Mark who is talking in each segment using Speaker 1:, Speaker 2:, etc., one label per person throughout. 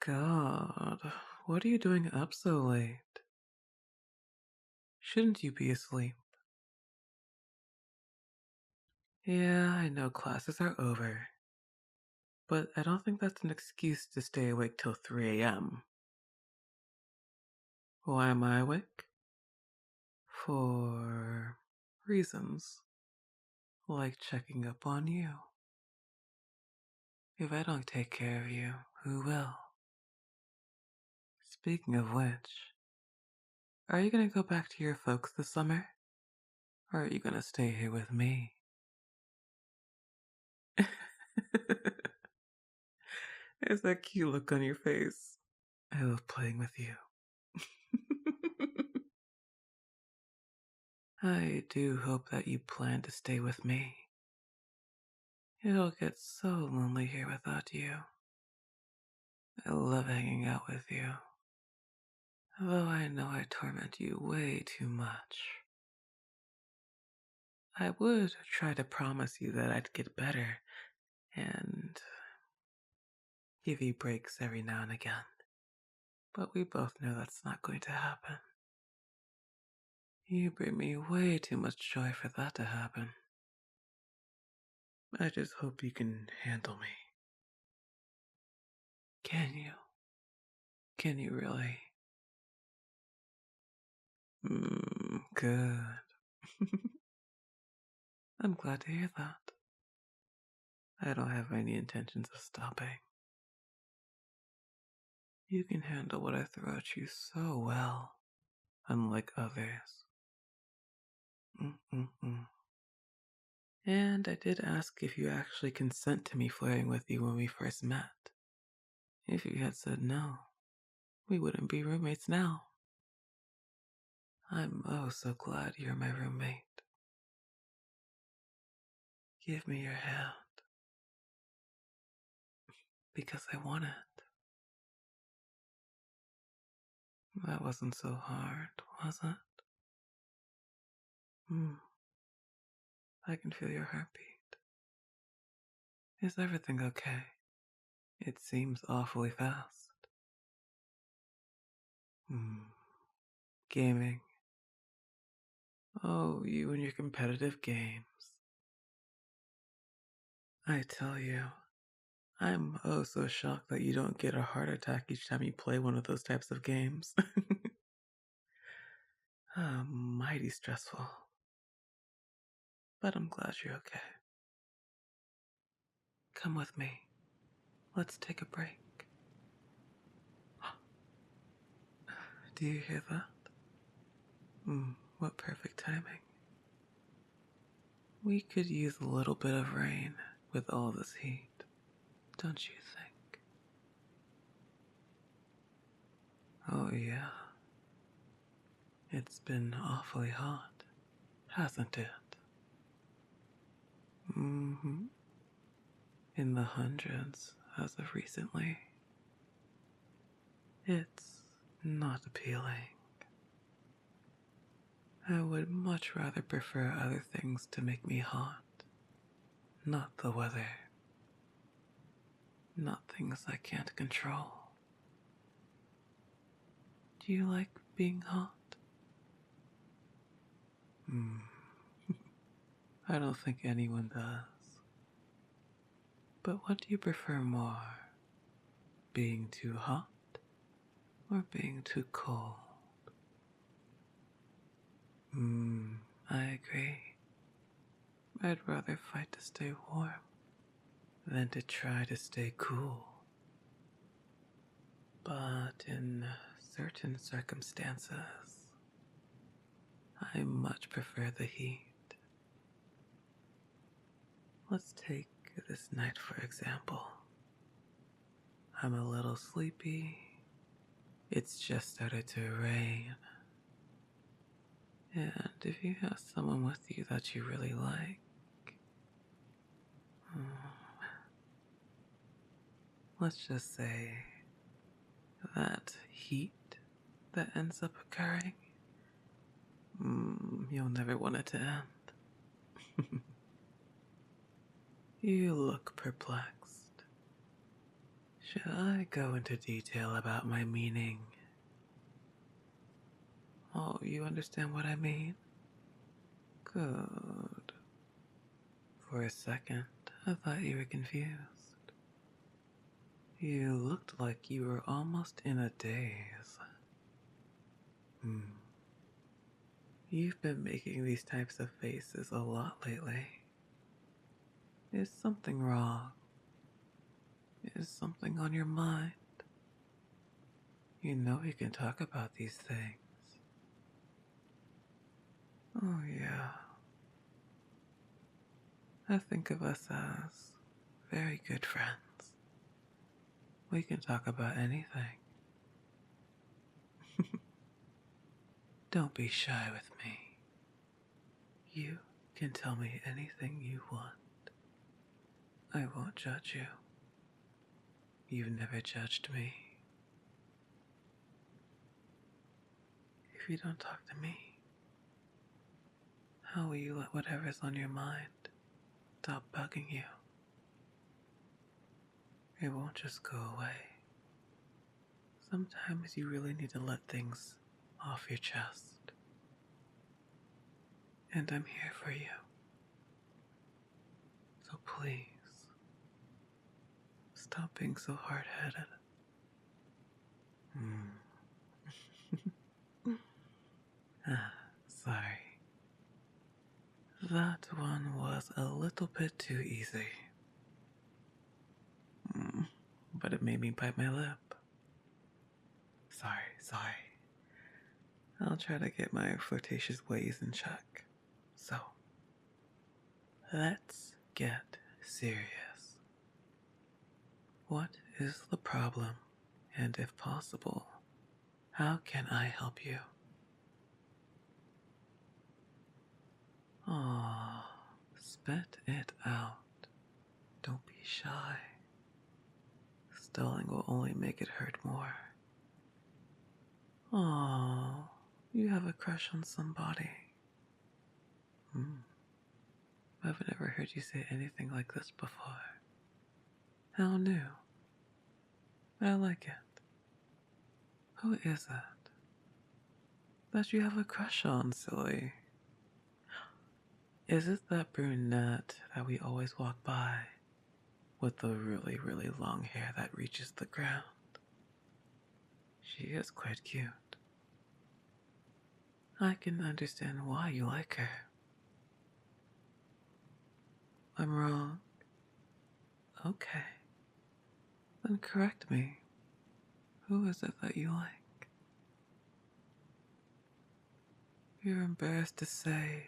Speaker 1: God, what are you doing up so late? Shouldn't you be asleep? Yeah, I know classes are over, but I don't think that's an excuse to stay awake till 3 a.m. Why am I awake? For reasons, like checking up on you. If I don't take care of you, who will? Speaking of which, are you gonna go back to your folks this summer? Or are you gonna stay here with me? There's that cute look on your face. I love playing with you. I do hope that you plan to stay with me. It'll get so lonely here without you. I love hanging out with you, though I know I torment you way too much. I would try to promise you that I'd get better and give you breaks every now and again, but we both know that's not going to happen. You bring me way too much joy for that to happen. I just hope you can handle me. Can you? Can you really? Good. I'm glad to hear that. I don't have any intentions of stopping. You can handle what I throw at you so well, unlike others. Mm-mm-mm. And I did ask if you actually consent to me flirting with you when we first met. If you had said no, we wouldn't be roommates now. I'm oh so glad you're my roommate. Give me your hand, because I want it. That wasn't so hard, was it? I can feel your heartbeat. Is everything okay? It seems awfully fast. Gaming. Oh, you and your competitive games. I tell you, I'm oh so shocked that you don't get a heart attack each time you play one of those types of games. Mighty stressful. But I'm glad you're okay. Come with me. Let's take a break. Do you hear that? What perfect timing. We could use a little bit of rain with all this heat, don't you think? Oh yeah. It's been awfully hot, hasn't it? In the hundreds as of recently. It's not appealing. I would much rather prefer other things to make me hot. Not the weather. Not things I can't control. Do you like being hot? I don't think anyone does. But what do you prefer more? Being too hot or being too cold? I agree. I'd rather fight to stay warm than to try to stay cool. But in certain circumstances, I much prefer the heat. Let's take this night for example. I'm a little sleepy. It's just started to rain. And if you have someone with you that you really like, let's just say that heat that ends up occurring, you'll never want it to end. You look perplexed. Should I go into detail about my meaning? Oh, you understand what I mean? Good. For a second, I thought you were confused. You looked like you were almost in a daze. You've been making these types of faces a lot lately. Is something wrong? Is something on your mind? You know we can talk about these things. Oh, yeah. I think of us as very good friends. We can talk about anything. Don't be shy with me. You can tell me anything you want. I won't judge you. You've never judged me. If you don't talk to me, how will you let whatever's on your mind stop bugging you? It won't just go away. Sometimes you really need to let things off your chest. And I'm here for you. So please, stop being so hard-headed. Sorry. That one was a little bit too easy. But it made me bite my lip. Sorry. I'll try to get my flirtatious ways in check. So, let's get serious. What is the problem? And if possible, how can I help you? Aw, spit it out. Don't be shy. Stalling will only make it hurt more. Aw, you have a crush on somebody. I've never heard you say anything like this before. How new. I like it. Who is it that you have a crush on, silly? Is it that brunette that we always walk by with the really, really long hair that reaches the ground? She is quite cute. I can understand why you like her. I'm wrong. Okay. Then correct me. Who is it that you like? You're embarrassed to say.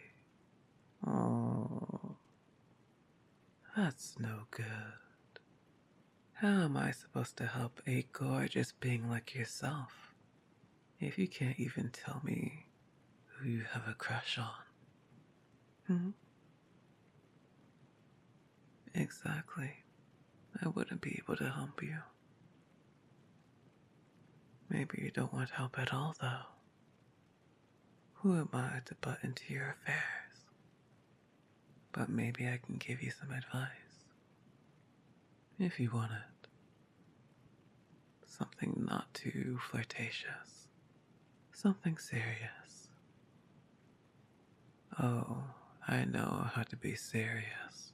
Speaker 1: Oh, that's no good. How am I supposed to help a gorgeous being like yourself if you can't even tell me who you have a crush on? Exactly. I wouldn't be able to help you. Maybe you don't want help at all, though. Who am I to butt into your affairs? But maybe I can give you some advice. If you want it. Something not too flirtatious. Something serious. Oh, I know how to be serious.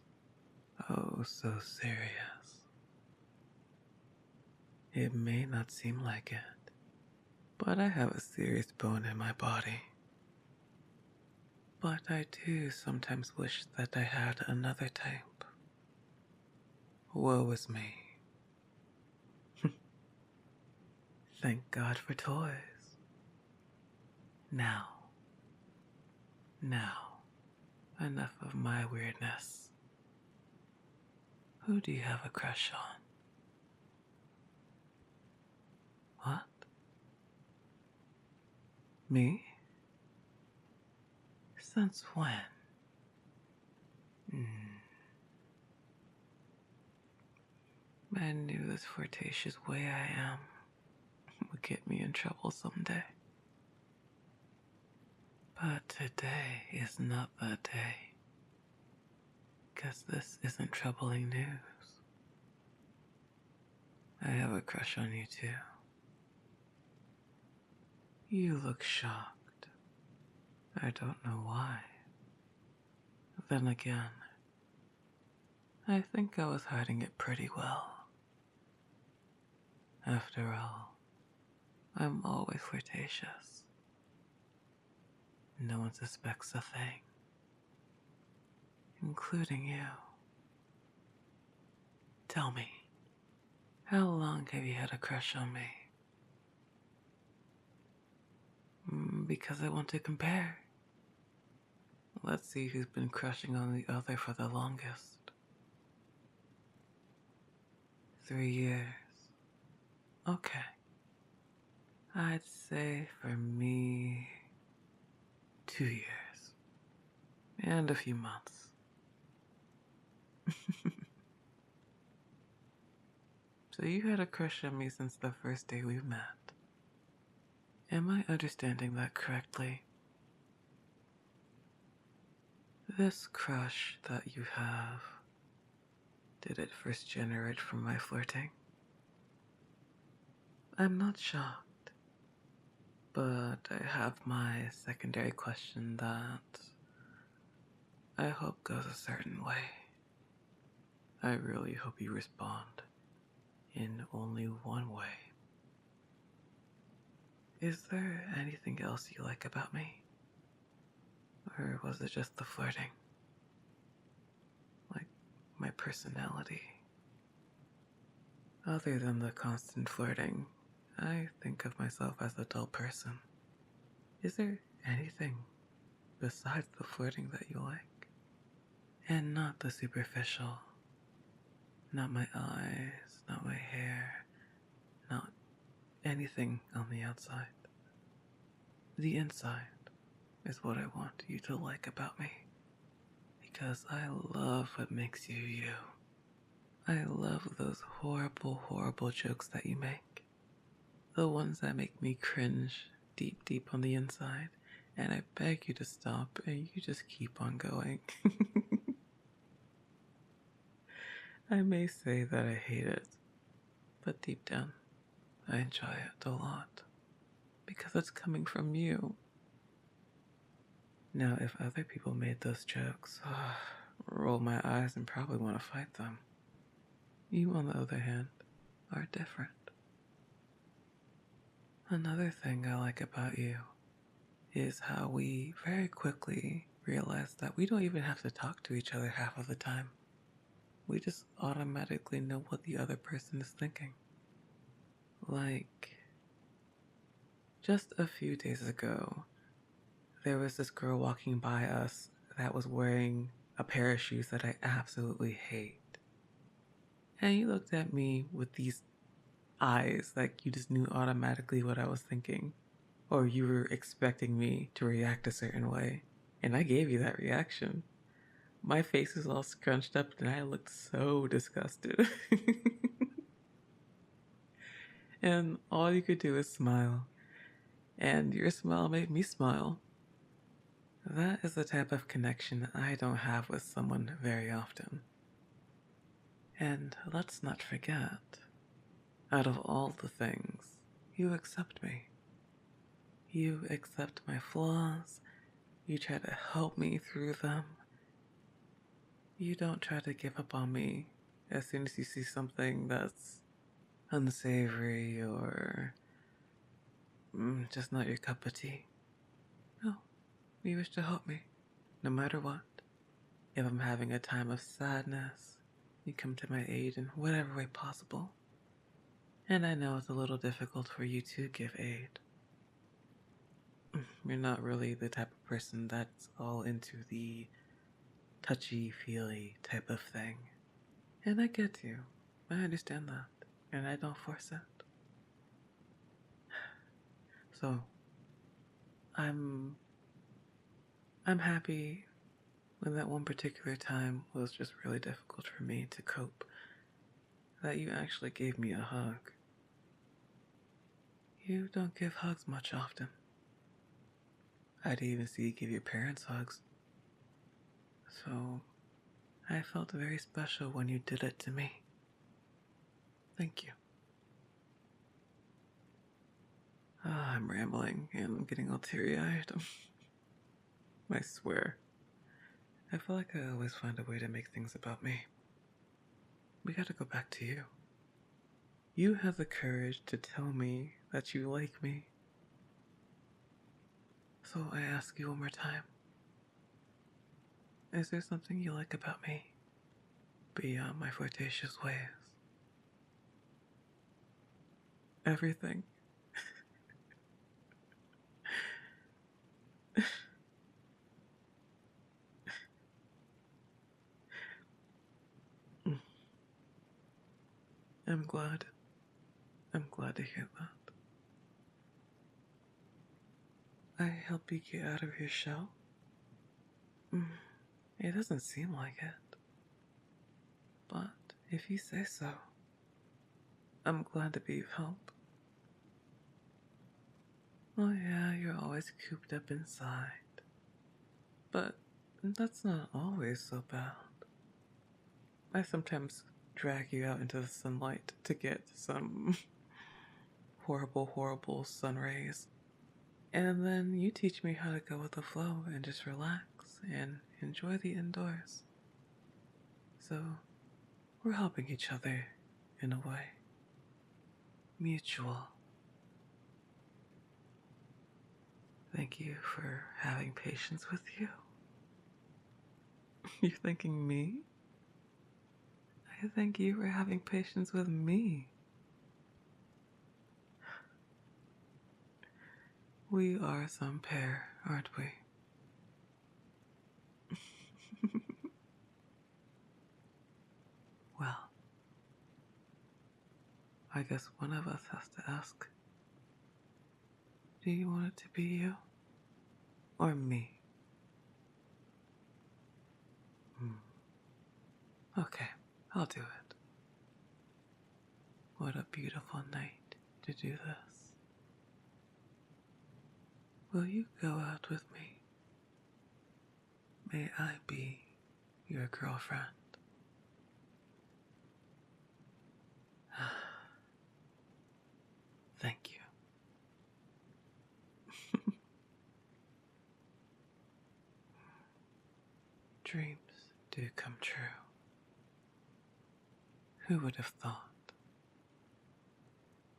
Speaker 1: Oh, so serious. It may not seem like it, but I have a serious bone in my body. But I do sometimes wish that I had another type. Woe is me. Thank God for toys. Now, enough of my weirdness. Who do you have a crush on? What? Me? Since when? I knew this flirtatious way I am would get me in trouble someday. But today is not that day. 'Cause this isn't troubling news. I have a crush on you too. You look shocked. I don't know why. Then again, I think I was hiding it pretty well. After all, I'm always flirtatious. No one suspects a thing, including you. Tell me, how long have you had a crush on me? Because I want to compare. Let's see who's been crushing on the other for the longest. 3 years. Okay. I'd say for me, 2 years. And a few months. So you had a crush on me since the first day we met. Am I understanding that correctly? This crush that you have, did it first generate from my flirting? I'm not shocked, but I have my secondary question that I hope goes a certain way. I really hope you respond in only one way. Is there anything else you like about me? Or was it just the flirting? Like my personality? Other than the constant flirting, I think of myself as a dull person. Is there anything besides the flirting that you like? And not the superficial. Not my eyes, not my hair, not anything on the outside. The inside is what I want you to like about me. Because I love what makes you you. I love those horrible, horrible jokes that you make. The ones that make me cringe deep, deep on the inside. And I beg you to stop, and you just keep on going. I may say that I hate it, but deep down, I enjoy it a lot. Because it's coming from you. Now, if other people made those jokes, roll my eyes and probably want to fight them. You, on the other hand, are different. Another thing I like about you is how we very quickly realize that we don't even have to talk to each other half of the time. We just automatically know what the other person is thinking. Like, just a few days ago, there was this girl walking by us that was wearing a pair of shoes that I absolutely hate. And you looked at me with these eyes like you just knew automatically what I was thinking. Or you were expecting me to react a certain way. And I gave you that reaction. My face was all scrunched up and I looked so disgusted. And all you could do is smile. And your smile made me smile. That is the type of connection I don't have with someone very often. And let's not forget, out of all the things, you accept me. You accept my flaws. You try to help me through them. You don't try to give up on me as soon as you see something that's unsavory or just not your cup of tea. No, you wish to help me, no matter what. If I'm having a time of sadness, you come to my aid in whatever way possible. And I know it's a little difficult for you to give aid. You're not really the type of person that's all into the touchy-feely type of thing. And I get you. I understand that. And I don't force it. So, I'm happy when that one particular time was just really difficult for me to cope, that you actually gave me a hug. You don't give hugs much often. I didn't even see you give your parents hugs. So, I felt very special when you did it to me. Thank you. I'm rambling and I'm getting all teary-eyed. I swear. I feel like I always find a way to make things about me. We gotta go back to you. You have the courage to tell me that you like me. So I ask you one more time. Is there something you like about me beyond my flirtatious ways? Everything. I'm glad. I'm glad to hear that. I help you get out of your shell? It doesn't seem like it. But if you say so, I'm glad to be of help. Oh yeah, you're always cooped up inside. But that's not always so bad. I sometimes drag you out into the sunlight to get some horrible, horrible sun rays. And then you teach me how to go with the flow and just relax and enjoy the indoors. So, we're helping each other in a way. Mutual. Thank you for having patience with you. You're thanking me? I thank you for having patience with me. We are some pair, aren't we? Well, I guess one of us has to ask. Do you want it to be you? Or me? Okay, I'll do it. What a beautiful night to do this. Will you go out with me? May I be your girlfriend? Thank you. Dreams do come true. Who would have thought?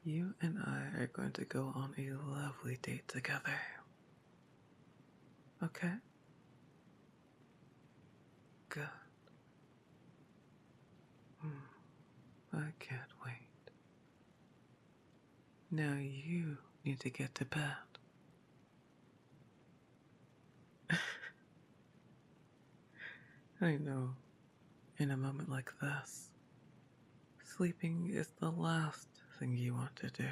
Speaker 1: You and I are going to go on a lovely date together. Okay? Good. I can't wait. Now you need to get to bed. I know, in a moment like this, sleeping is the last thing you want to do.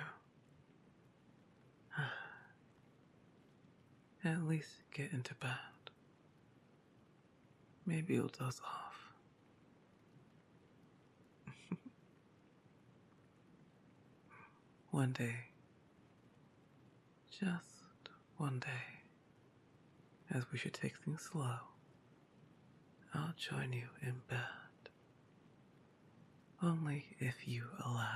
Speaker 1: At least get into bed. Maybe you'll doze off. One day, just one day, as we should take things slow, I'll join you in bed. Only if you allow.